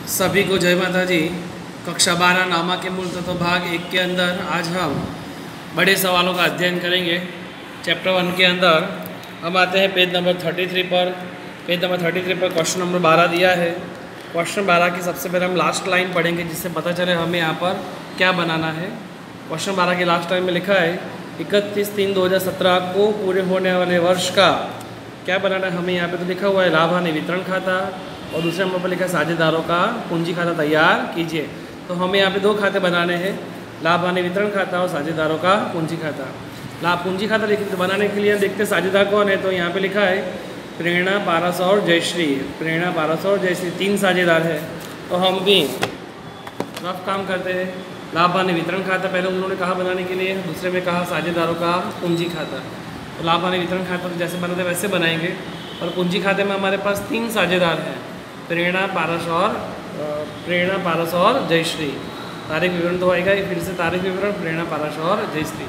सभी को जय माता जी। कक्षा 12 नामा के मूल तत्व भाग 1 के अंदर आज हम बड़े सवालों का अध्ययन करेंगे। चैप्टर 1 के अंदर हम आते हैं पेज नंबर 33 पर। पेज नंबर 33 पर क्वेश्चन नंबर 12 दिया है। क्वेश्चन 12 की सबसे पहले हम लास्ट लाइन पढ़ेंगे, जिससे पता चले हमें यहाँ पर क्या बनाना है। क्वेश्चन 12 की लास्ट लाइन में लिखा है 31/3/2017 को पूरे होने वाले वर्ष का क्या बनाना है। हमें यहाँ पे तो लिखा हुआ है लाभ हानि वितरण खाता, और दूसरे नंबर पर लिखा है साझेदारों का पूंजी खाता तैयार कीजिए। तो हमें यहाँ पे दो खाते बनाने हैं, लाभ हानि वितरण खाता और साझेदारों का पूंजी खाता। लाभ पूंजी खाता बनाने के लिए देखते हैं साझेदार कौन है। तो यहाँ पे लिखा है प्रेरणा, पारस और जयश्री। प्रेरणा, पारस और जयश्री 3 साझेदार है। तो हम भी रफ काम करते हैं। लाभ हानि वितरण खाता पहले उन्होंने कहा बनाने के लिए, दूसरे में कहा साझेदारों का पूंजी खाता। तो लाभ हानि वितरण खाता तो जैसे बनाते वैसे बनाएंगे, और पूंजी खाते में हमारे पास 3 साझेदार हैं, प्रेरणा, पारस और जयश्री। तारीख विवरण तो आएगा, फिर से तारीख विवरण, प्रेरणा, पारस और जयश्री।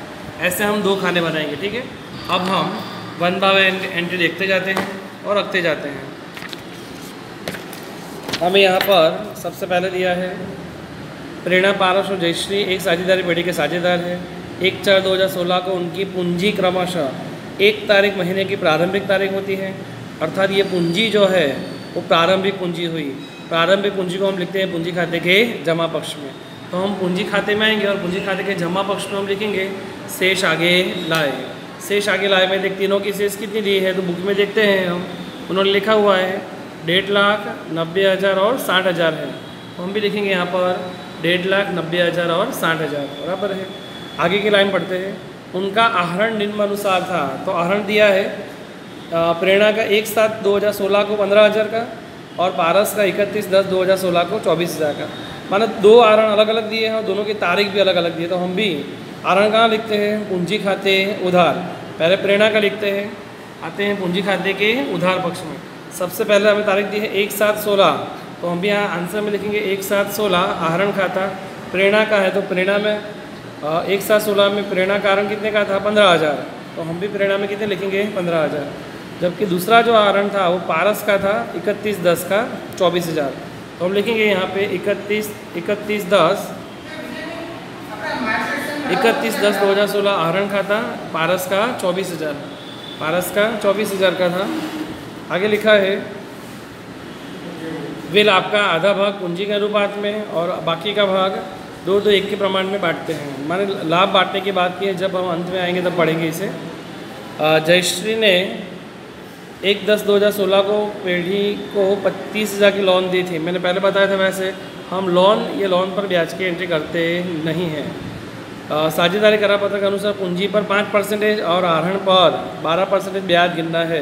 ऐसे हम 2 खाने बनाएंगे, ठीक है। अब हम 1 बाय एंट्री देखते जाते हैं और रखते जाते हैं। हमें यहाँ पर सबसे पहले दिया है प्रेरणा, पारस और जयश्री एक साझेदारी पेटी के साझेदार है। 1/4/2016 को उनकी पूंजी क्रमशः 1 तारीख महीने की प्रारंभिक तारीख होती है, अर्थात ये पूंजी जो है वो प्रारंभिक पूंजी हुई। प्रारंभिक पूंजी को हम लिखते हैं पूंजी खाते के जमा पक्ष में। तो हम पूंजी खाते में आएंगे और पूंजी खाते के जमा पक्ष में हम लिखेंगे शेष आगे लाए। शेष आगे लाए में देख तीनों की शेष कितनी दी है, तो बुक में देखते हैं हम, उन्होंने लिखा हुआ है 1,90,000 और 60,000 है। तो हम भी लिखेंगे यहाँ पर 1,90,000 और 60,000 बराबर है। आगे की लाइन पढ़ते हैं। उनका आहरण निम्नानुसार था। तो आहरण दिया है प्रेरणा का 1/7/2016 को 15,000 का, और पारस का 31/10/2016 को 24,000 का। माने 2 आहरण अलग अलग दिए हैं और दोनों की तारीख भी अलग अलग दी है। तो हम भी आहरण कहाँ लिखते हैं, पूंजी खाते उधार। पहले प्रेरणा का लिखते हैं, आते हैं पूंजी खाते के उधार पक्ष में। सबसे पहले हमें तारीख दी है 1/7/16, तो हम भी यहाँ आंसर में लिखेंगे 1/7/16 आहरण खाता। प्रेरणा का है तो प्रेरणा में 1/7/16 में प्रेरणा का आहरण कितने का था, 15,000। तो हम भी प्रेरणा में कितने लिखेंगे, 15,000। जबकि दूसरा जो आहरण था वो पारस का था 31/10 का 24,000। तो हम लिखेंगे यहाँ पे 31/10/2016 आहरण खाता, पारस का 24,000, पारस का 24,000 का था। आगे लिखा है वे लाभ का आधा भाग पूंजी के अनुपात में और बाकी का भाग 2-2-1 के प्रमाण में बांटते हैं। माने लाभ बांटने की बात की है, जब हम अंत में आएंगे तब पढ़ेंगे इसे। जयश्री ने 1/10/2016 को पेढ़ी को 25,000 की लोन दी थी। मैंने पहले बताया था, वैसे हम ये लोन पर ब्याज की एंट्री करते नहीं हैं। साझेदारी करार पत्र के अनुसार पूंजी पर 5% और आहरण पर 12% ब्याज गिनना है।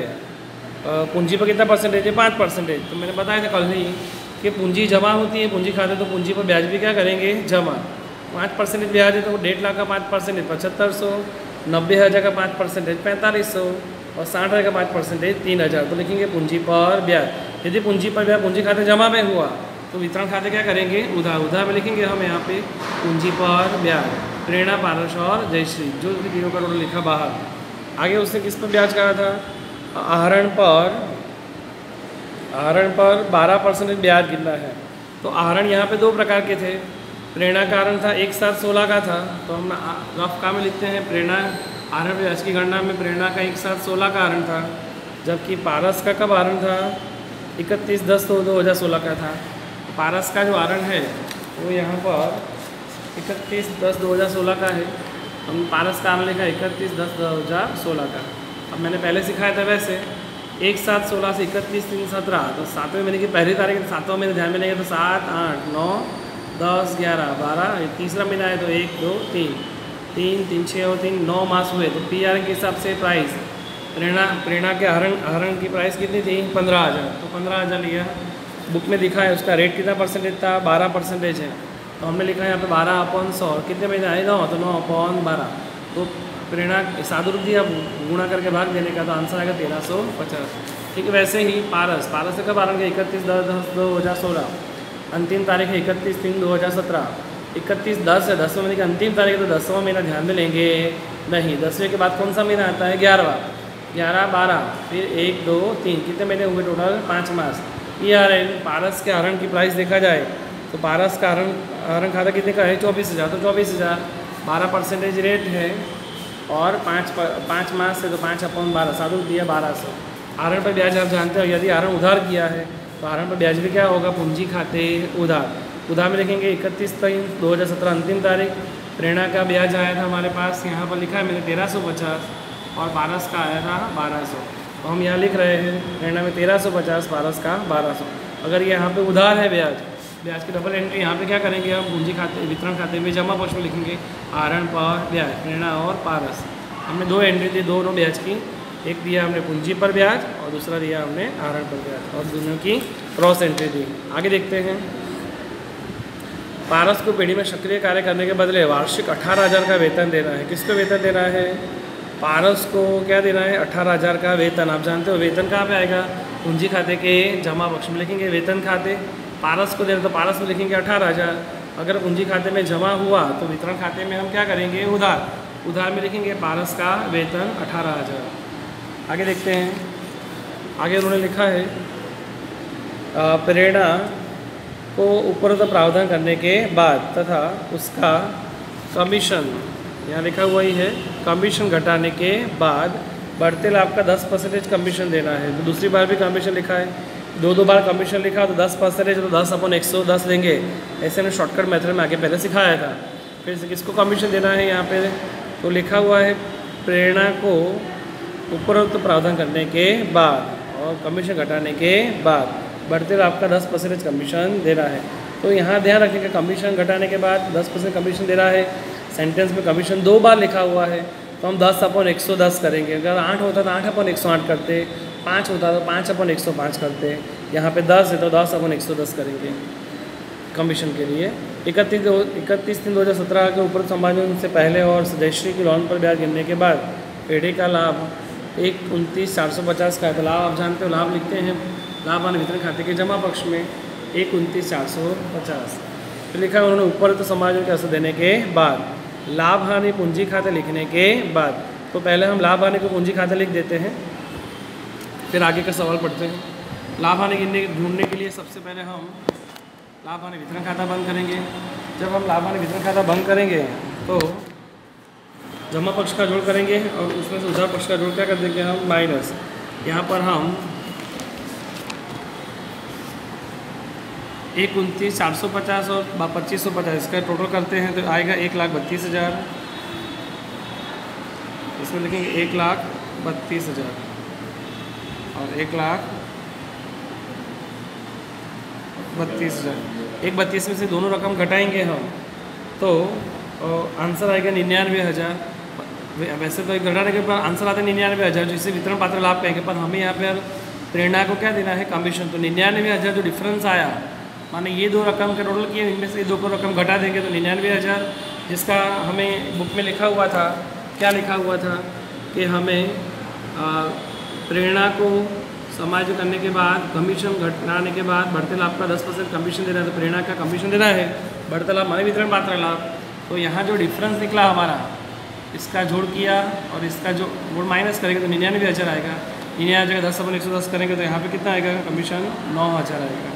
पूंजी पर कितना परसेंटेज है, 5%। तो मैंने बताया था कल ही कि पूंजी जमा होती है पूंजी खाते, तो पूंजी पर ब्याज भी क्या करेंगे, जमा। 5% ब्याज है तो 1.5 लाख का 5% 7,500, 90,000 का 5% 4,500, और 60,000 का 5% 3,000। तो लिखेंगे पूंजी पर ब्याज। यदि पूंजी पर ब्याज पूंजी खाते जमा में हुआ तो वितरण खाते क्या करेंगे, उधार। उधार में लिखेंगे हम यहाँ पे पूंजी पर ब्याज। प्रेरणा, पारस और जयश्री जो तीनों का टोटल लिखा बाहर। आगे उसने किस पर ब्याज कहा था, आहरण पर 12% ब्याज गिनना है। तो आहरण यहाँ पे 2 प्रकार के थे। प्रेरणा का आहरण था 1/7/16 का था, तो हम रफ काम में लिखते हैं प्रेरणा आहरण ब्याज की गणना में प्रेरणा का 1/7/16 का आहरण था, जबकि पारस का कब आहरण था, 31/10/2016 का था। पारस का जो आहरण है वो यहाँ पर 31/10/2016 का है। हम पारस का आहरण लिखा 31/10/2016 का। अब मैंने पहले सिखाया था वैसे 1/7/16 से 31/3/17, तो 7वें महीने की पहली तारीख, 7वां महीने ध्यान में लेंगे तो 7, 8, 9, 10, 11, 12, ये तीसरा महीना है तो 1, 2, 3, 6 और 3, 9 मास हुए। तो PR के हिसाब से प्राइस प्रेरणा के आहरण की प्राइस कितनी थी, 15,000। तो 15,000 लिया। बुक में दिखा है उसका रेट कितना परसेंटेज था, 12% है। तो हमने लिखा है यहाँ पे 12/100, और कितने महीने आए 9, तो 9/12। तो प्रेरणा सादुर दिया, गुणा करके भाग देने का, तो आंसर आएगा 1,350। ठीक है। वैसे ही पारस से कब आहरण है, 31/10/2016, अंतिम तारीख है 31/3/2017। 31/10 है 10वें महीने की अंतिम तारीख, तो 10वां महीना ध्यान में लेंगे नहीं। 10वें के बाद कौन सा महीना आता है, 11वां, 11, 12, फिर 1, 2, 3, कितने महीने हुए टोटल, 5 मास। ERN पारस के आहरण की प्राइस देखा जाए तो पारस का आहरण खाता कितने का है 24,000, तो 24,000 12% रेट है और 5 मास से तो 5/12 साधु दिया 1200। आहरण पर ब्याज आप जानते हो, यदि आहरण उधार किया है तो आहरण पर ब्याज भी क्या होगा, पूंजी खाते उधार में लिखेंगे 31/3/2017 अंतिम तारीख। प्रेरणा का ब्याज आया था हमारे पास, यहाँ पर लिखा है मैंने 1350 और पारस का आया था 1200, तो हम यहाँ लिख रहे हैं प्रेरणा में 1350, पारस का 1200। अगर ये यहाँ पे उधार है ब्याज की डबल एंट्री यहाँ पे क्या करेंगे हम, पूंजी खाते वितरण खाते में जमा पक्ष में लिखेंगे आहरण पर ब्याज प्रेरणा और पारस। हमने 2 एंट्री दी दोनों ब्याज की, एक दिया हमने पूंजी पर ब्याज और दूसरा दिया हमने आहरण पर ब्याज, और दोनों की क्रॉस एंट्री दी। आगे देखते हैं। पारस को पेढ़ी में सक्रिय कार्य करने के बदले वार्षिक 18,000 का वेतन देना है। किसको वेतन देना है, पारस को क्या देना है, 18,000 का वेतन। आप जानते हो वेतन कहाँ पे आएगा, पूंजी खाते के जमा पक्ष में लिखेंगे वेतन खाते। पारस को देना तो पारस में लिखेंगे 18,000। अगर पूंजी खाते में जमा हुआ तो वितरण खाते में हम क्या करेंगे, उधार में लिखेंगे पारस का वेतन 18,000। आगे देखते हैं। आगे उन्होंने लिखा है प्रेरणा को उपरोक्त प्रावधान करने के बाद तथा उसका कमीशन, यहाँ लिखा हुआ ही है, कमीशन घटाने के बाद बढ़ते लाभ का 10% कमीशन देना है। तो दूसरी बार भी कमीशन लिखा है, 2 बार कमीशन लिखा तो 10% तो 10/110 देंगे। ऐसे में शॉर्टकट मेथड में आगे पहले सिखाया था। फिर से किसको कमीशन देना है यहाँ पे, तो लिखा हुआ है प्रेरणा को उपरोक्त प्रावधान करने के बाद और कमीशन घटाने के बाद बढ़ते लाभ का 10% कमीशन दे रहा है। तो यहाँ ध्यान रखिएगा कमीशन घटाने के बाद 10% कमीशन दे रहा है। सेंटेंस में कमीशन 2 बार लिखा हुआ है तो हम 10/110 करेंगे। अगर 8 होता तो 8/108 करते, 5 होता तो 5/105 करते। यहाँ पे 10 है तो 10/110 करेंगे कमीशन के लिए। 31/3/2017 के ऊपर संभाजन से पहले और सदस्य की लोन पर ब्याज गिनने के बाद पेढ़ी का लाभ 129,450 का है। तो लाभ आप जानते हो, लाभ लिखते हैं लाभ हानि वितरण खाते के जमा पक्ष में 129,450। फिर लिखा है उन्होंने ऊपर तो समायोजन के असर देने के बाद लाभ हानि पूंजी खाते लिखने के बाद। तो पहले हम लाभ हानि को पूंजी खाते लिख देते हैं, फिर आगे का सवाल पढ़ते हैं। लाभ हानि ढूंढने के लिए सबसे पहले हम लाभ हानि वितरण खाता बंद करेंगे। जब हम लाभ हानि वितरण खाता बंद करेंगे तो जमा पक्ष का जोड़ करेंगे और उसमें से उधार पक्ष का जोड़ क्या कर देंगे हम, माइनस। यहाँ पर हम 129,450 और 2,550 इसका टोटल करते हैं तो आएगा 1,32,000। इसमें लिखेंगे 1,32,000 और 1,32,000। 1,32 में से दोनों रकम घटाएंगे हम तो आंसर आएगा 99,000। वैसे तो घटाने के बाद आंसर आता है 99,000, जिसे वितरण पात्र लाभ कहेंगे, पर हमें यहाँ पर प्रेरणा को क्या देना है, कमीशन। तो 99,000 जो डिफरेंस आया, माने ये 2 रकम का टोटल किए, इनमें से 2 को रकम घटा देंगे तो 99,000, जिसका हमें बुक में लिखा हुआ था, क्या लिखा हुआ था कि हमें प्रेरणा को समायोजन करने के बाद कमीशन घटाने के बाद बढ़ते लाभ का 10% कमीशन देना है। तो प्रेरणा का कमीशन देना है, बढ़ता लाभ माने वितरण पात्र लाभ। तो यहाँ जो डिफरेंस निकला हमारा, इसका जोड़ किया और इसका जो जोड़ माइनस करेंगे तो 99,000 आएगा। 99,000 का 10/110 करेंगे तो यहाँ पे कितना आएगा, कमीशन 9,000 आएगा,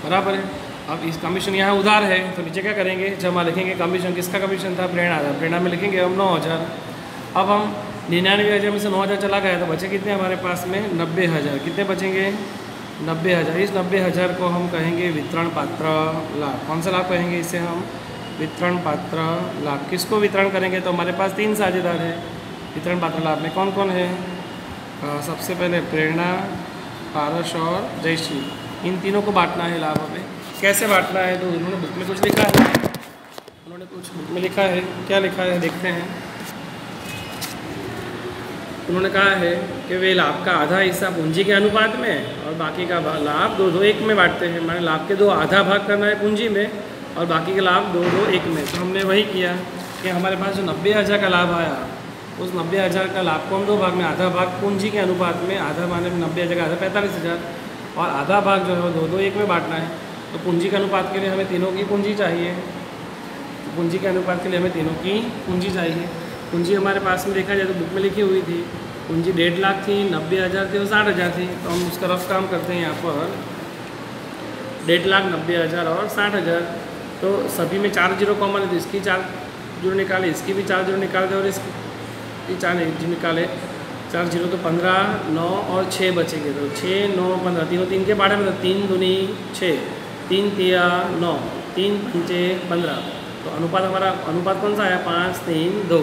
बराबर है। अब इस कमीशन यहाँ उधार है तो नीचे क्या करेंगे, जमा लिखेंगे। कमीशन किसका कमीशन था, प्रेरणा था, प्रेरणा में लिखेंगे हम 9,000। अब हम 99,000 में से 9,000 चला गया तो बचे कितने हमारे पास में, 90,000। कितने बचेंगे, 90,000। इस 90,000 को हम कहेंगे वितरण पात्र लाभ। कौन सा लाभ कहेंगे इसे हम, वितरण पात्र लाभ। किसको वितरण करेंगे, तो हमारे पास 3 साझेदार है वितरण पात्र लाभ में। कौन कौन है, सबसे पहले प्रेरणा, पारस और जयश्री, इन तीनों को बांटना है लाभ हमें। कैसे बांटना है, तो उन्होंने बुक में कुछ लिखा है, उन्होंने कुछ बुक में लिखा है, क्या लिखा है देखते हैं। उन्होंने कहा है कि वे लाभ का आधा हिस्सा पूंजी के अनुपात में और बाकी का लाभ 2-2-1 में बांटते हैं। माने लाभ के 2 आधा भाग करना है पूंजी में और बाकी के लाभ 2-2-1 में। तो हमने वही किया कि हमारे पास जो 90,000 का लाभ आया, उस 90,000 का लाभ को हम 2 भाग में, आधा भाग पूंजी के अनुपात में, आधा माने 90,000 का आधा 45,000 और आधा भाग जो है वो 2-2-1 में बांटना है। तो पूंजी के अनुपात के लिए हमें तीनों की पूंजी चाहिए, तो पूंजी के अनुपात के लिए हमें तीनों की पूंजी चाहिए। पूंजी हमारे पास में देखा जाए तो बुक में लिखी हुई थी पूंजी 1.5 लाख थी, 90,000 थी और 60,000 थी। तो हम उसका रफ काम करते हैं यहाँ पर 1.5 लाख, 90,000 और 60,000। तो सभी में 4 जीरो कॉमन है, तो इसकी 4 जीरो निकाले, इसकी भी 4 जीरो निकाल दे और इसकी 4 जीरो निकाले। 4 जीरो तो 15, 9 और 6 बचेंगे। तो 6, 9, 15, तीनों 3 के बारे में, तो 3 दूनी 6, 3 तिया 9, 3 पंचे 15। तो अनुपात हमारा अनुपात कौन सा आया? 5, 3, 2।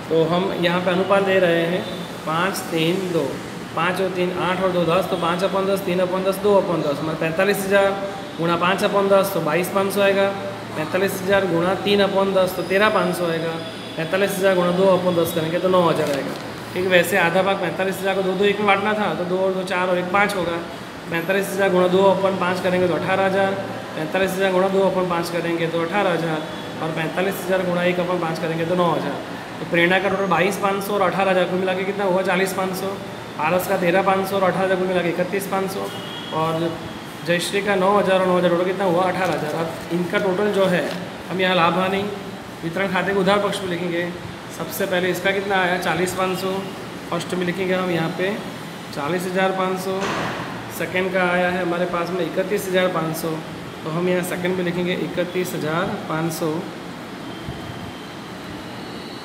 तो हम यहाँ पे अनुपात दे रहे हैं 5, 3, 2। 5 और 3 8 और 2 10, तो 5/10, 3/10, 2/10, हमारा 45,000 गुणा 5/10 तो 22,500 आएगा। 45,000 गुणा 3/10 तो 13,500 आएगा। 45,000 गुणा 2/10 करेंगे तो 9,000 आएगा। ठीक, वैसे आधा भाग 45,000 को 2 1 में बांटना था, तो 2 और 2 4 और 1 5 होगा। 45,000 गुणा 2/5 करेंगे तो 18,000। 45,000 गुणा 2/5 करेंगे तो 18,000। और 45,000 गुणा 1/5 करेंगे तो 9,000। तो प्रेरणा का टोटल 22,500 और 18,000 को मिला के कितना हुआ? 40,500। पारस का 13,500 और 18,000 को मिला के 31,500। और जयश्री का 9,000 और 9,000 टोटल कितना हुआ? 18,000। अब इनका टोटल जो है हम यहाँ लाभ हानि वितरण खाते के उधार पक्ष में लिखेंगे। सबसे पहले इसका कितना आया? 40,500। फर्स्ट में लिखेंगे हम यहाँ पे 40,500। सेकेंड का आया है हमारे पास में 31,500। तो हम यहाँ सेकेंड में लिखेंगे 31,500,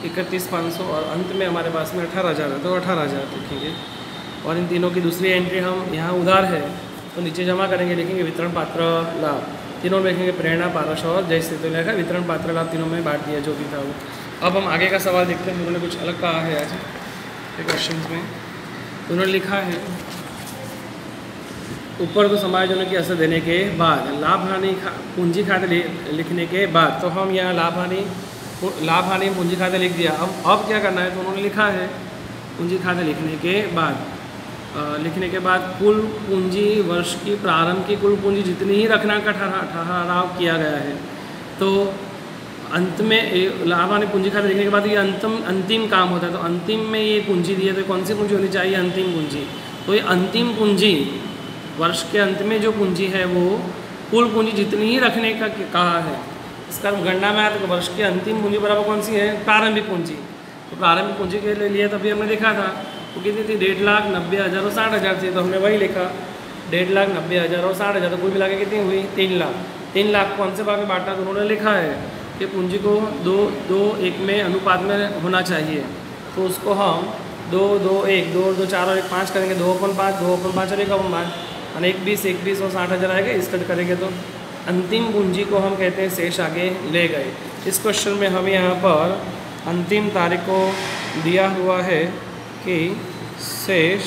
31,500। और अंत में हमारे पास में 18,000 है, तो 18,000 लिखेंगे। और इन तीनों की दूसरी एंट्री हम यहाँ उधार है तो नीचे जमा करेंगे, लिखेंगे वितरण पात्र लाभ। तीनों में लिखेंगे प्रेरणा, पारस और जयश्री। तो लिखा वितरण पात्र लाभ तीनों में बांट दिया जो भी था वो। अब हम आगे का सवाल देखते हैं। उन्होंने कुछ अलग कहा है आज के क्वेश्चन में। उन्होंने लिखा है ऊपर को समायोजन की असर देने के बाद लाभ हानि पूंजी खाते लिखने के बाद, तो हम यहाँ लाभ हानि पूंजी खाते लिख दिया। अब क्या करना है? तो उन्होंने लिखा है पूंजी खाते लिखने के बाद कुल पूंजी वर्ष की प्रारंभ की कुल पूंजी जितनी ही रखना का ठहराव किया गया है। तो अंत में लाभ हानि पूंजी खाते लिखने के बाद ये अंतिम काम होता है। तो अंतिम में ये पूंजी दी है, तो कौन सी पूंजी होनी चाहिए? अंतिम पूंजी। तो ये अंतिम पूंजी वर्ष के अंत में जो पूंजी है वो कुल पूंजी जितनी ही रखने का कहा है। इसका गणना में आया तो वर्ष की अंतिम पूंजी बराबर कौन सी है? प्रारंभिक पूंजी। तो प्रारंभिक पूंजी के लिए तभी हमने देखा था वो कितनी थी? 1.5 लाख, 90,000 और 60,000 थी। तो हमने वही लिखा 1.5 लाख, 90,000 और 60,000। तो कुल मिला के कितनी हुई? 3 लाख। 3 लाख कौन से भाग में बांटा? तो उन्होंने लिखा है कि पूंजी को 2:1 में अनुपात में होना चाहिए। तो उसको हम 2:2:1, 2 4 और 1 5 करेंगे। 2/5, 2/5 और 1/5, यानी 21 और 60,000 आएगा। इसका करेंगे तो अंतिम पूंजी को हम कहते हैं शेष आगे ले गए। इस क्वेश्चन में हम यहाँ पर अंतिम तारीख को दिया हुआ है कि शेष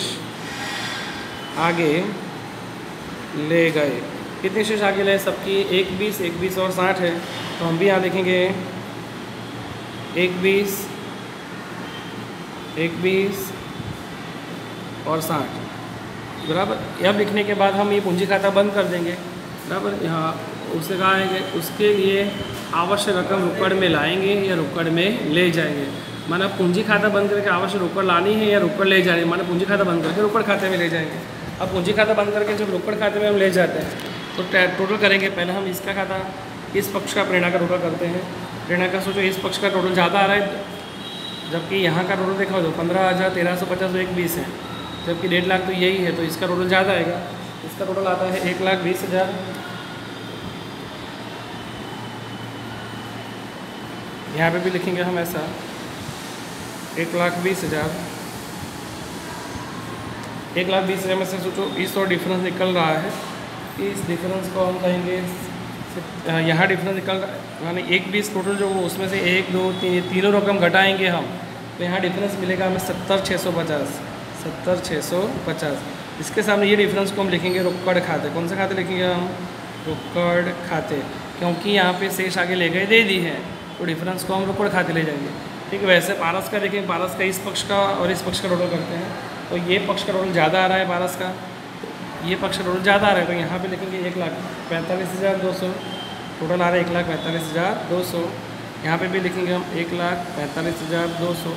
आगे ले गए। कितने शेष आगे ले? सबकी 21 और 60 है। तो हम भी यहाँ लिखेंगे 21 और 60 बराबर। अब लिखने के बाद हम ये पूंजी खाता बंद कर देंगे बराबर। यहाँ उससे कहा है कि उसके लिए आवश्यक रकम रोकड़ में लाएंगे या रोकड़ में ले जाएंगे। माना पूंजी खाता बंद करके आवश्यक रोकड़ लानी है या रोकड़ ले जानी है। माना पूंजी खाता बंद करके रोकड़ खाते में ले जाएंगे। अब पूंजी खाता बंद करके जब रोकड़ खाते में हम ले जाते हैं तो टोटल करेंगे। पहले हम इसका खाता, इस पक्ष का प्रेरणा का टोटल करते हैं। प्रेरणा का सोचो इस पक्ष का टोटल ज़्यादा आ रहा है, जबकि यहाँ का टोटल देखा हो तो 15,1350 120 है, जबकि 1.5 लाख तो यही है। तो इसका टोटल ज़्यादा आएगा। इसका टोटल आता है 1,20,000। यहाँ पे भी लिखेंगे हम ऐसा 1,20,000। 1,20,000 में से सोचो 20 और डिफरेंस निकल रहा है। इस डिफरेंस को हम कहेंगे, यहाँ डिफरेंस निकल रहा है यानी 1,20 टोटल जो उसमें से 1 2 3 तीनों रकम घटाएंगे हम, तो यहाँ डिफरेंस मिलेगा हमें 70,650। 70,650। इसके सामने ये डिफरेंस को हम लिखेंगे रोकड़ खाते। कौन से खाते लिखेंगे हम? रोकड़ खाते, क्योंकि यहाँ पे शेष आगे ले गए दे दी है तो डिफरेंस को हम रोकड़ खाते ले जाएंगे। ठीक है। वैसे पारस का देखें, पारस का इस पक्ष का और इस पक्ष का टोटल करते हैं तो ये पक्ष का टोटल ज़्यादा आ रहा है पारस का, ये पक्ष का टोटल ज़्यादा आ रहा है। तो यहाँ पे लिखेंगे 1,45,200 टोटल आ रहा है। 1,45,200। यहाँ पे भी लिखेंगे हम 1,45,200।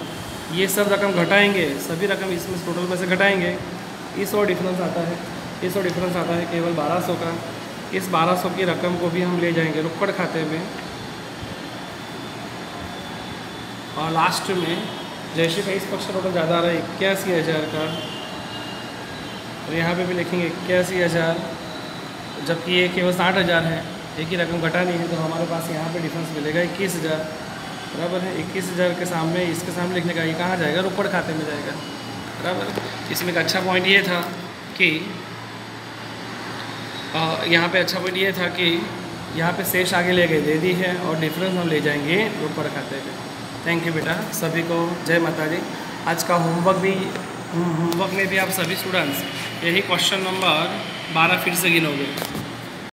ये सब रकम घटाएंगे, सभी रकम इसमें टोटल में से घटाएंगे। इस और डिफरेंस आता है, इस और डिफरेंस आता है केवल 1,200 का। इस 1,200 की रकम को भी हम ले जाएंगे रोकड़ खाते में। और लास्ट में जयश्री का इस पक्ष का टोटल ज़्यादा आ रहा है 81,000 का, और यहाँ पे भी लिखेंगे 81,000, जबकि ये केवल 60,000 है, एक ही रकम घटा नहीं है, तो हमारे पास यहाँ पे डिफरेंस मिलेगा 21,000, बराबर है। 21,000 के सामने इसके सामने लिखने का, ये कहाँ जाएगा, रोकड़ खाते में जाएगा, बराबर। इसमें का अच्छा पॉइंट ये था कि यहाँ पे अच्छा पॉइंट ये था कि यहाँ पे शेष आगे ले गए दे दी है, और डिफरेंस हम ले जाएंगे रोकड़ खाते में। थैंक यू बेटा, सभी को जय माता दी। आज का होमवर्क में भी आप सभी स्टूडेंट्स यही क्वेश्चन नंबर 12 फिर से गिनोगे।